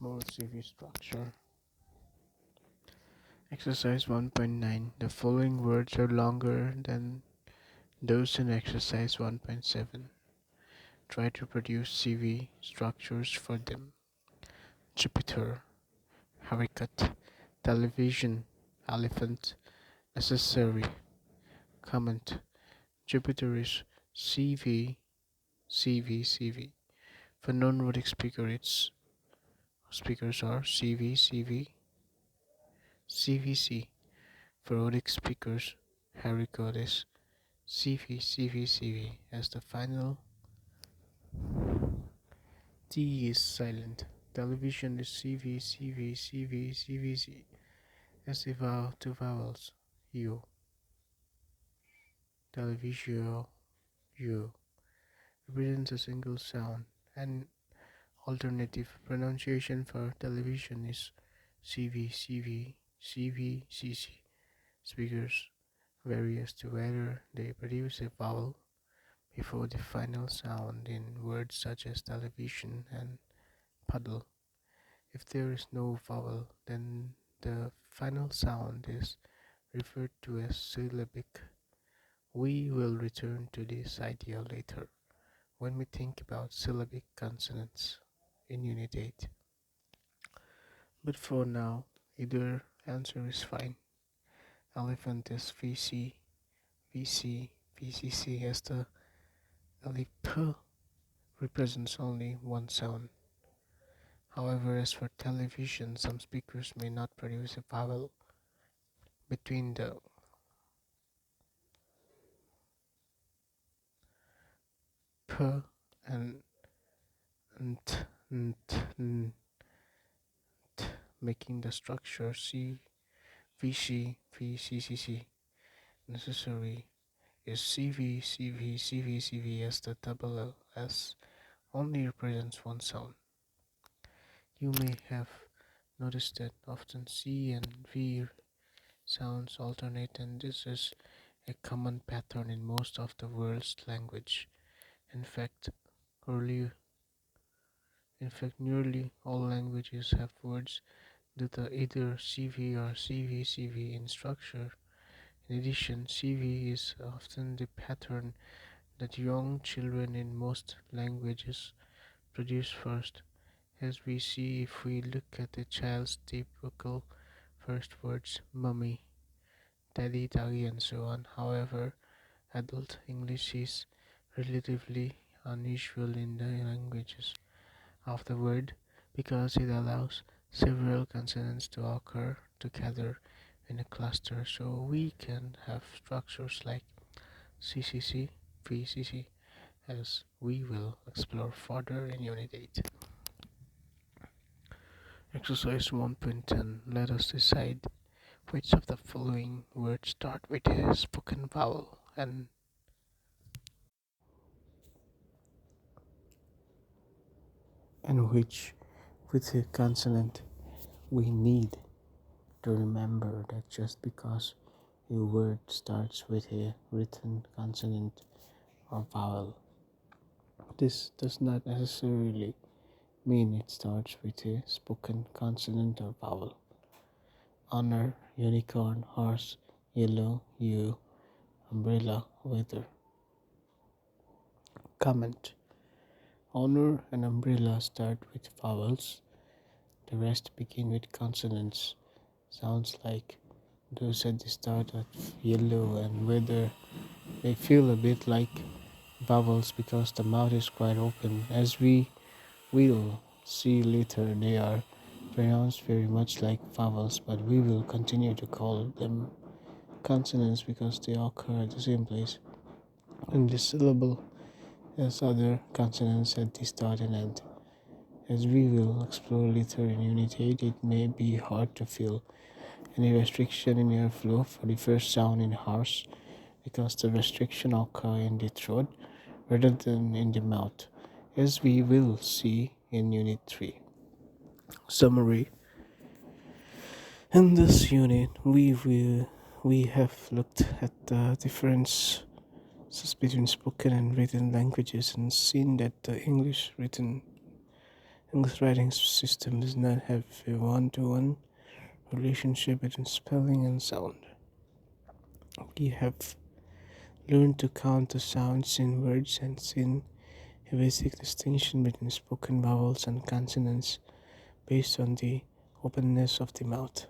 More CV structure. Exercise 1.9. The following words are longer than those in exercise 1.7. Try to produce CV structures for them. Jupiter, haircut, television, elephant, necessary, comment. Jupiter is CV, CV, CV. For non-rhotic speakers are CV, CV, CVC. For rhotic speakers, haircut is CV, CV, CV. As the final T is silent. Television is CV, CV, CV, CVC. As the two vowels, U. Televisio, U. Represents a single sound. An alternative pronunciation for television is CV, CV, CV, CC. Speakers vary as to whether they produce a vowel before the final sound in words such as television and puddle. If there is no vowel, then the final sound is referred to as syllabic. We will return to this idea later when we think about syllabic consonants in Unit 8. But for now, either answer is fine. Elephant is VC, VC, VCC as the elip represents only one sound. However, as for television, some speakers may not produce a vowel between the p and nt, nt, nt, making the structure C, VC, VCCC necessary is CV, CV, CV, CV as the double S only represents one sound. You may have noticed that often C and V sounds alternate, and this is a common pattern in most of the world's language. In fact, early nearly all languages have words that are either CV or CV in structure. In addition, CV is often the pattern that young children in most languages produce first, as we see if we look at a child's typical first words, mummy, daddy, doggy, and so on. However, adult English is relatively unusual in the languages of the word because it allows several consonants to occur together in a cluster, so we can have structures like CCC, VCC, as we will explore further in Unit 8. Exercise 1.10. Let us decide which of the following words start with a spoken vowel and which with a consonant. We need to remember that just because a word starts with a written consonant or vowel, this does not necessarily mean it starts with a spoken consonant or vowel. Honor, unicorn, horse, yellow, you, umbrella, weather. Comment. Honor and umbrella start with vowels, the rest begin with consonants. Sounds like those at the start of yellow and weather may feel a bit like vowels because the mouth is quite open. As we will see later, they are pronounced very much like vowels, but we will continue to call them consonants because they occur at the same place in the syllable as other consonants at the start and end. As we will explore later in Unit 8, it may be hard to feel any restriction in airflow for the first sound in horse because the restriction occur in the throat rather than in the mouth, as we will see in Unit 3. Summary. In this unit, we have looked at the differences between spoken and written languages and seen that the English written English writing system does not have a one-to-one relationship between spelling and sound. We have learned to count the sounds in words and seen a basic distinction between spoken vowels and consonants based on the openness of the mouth.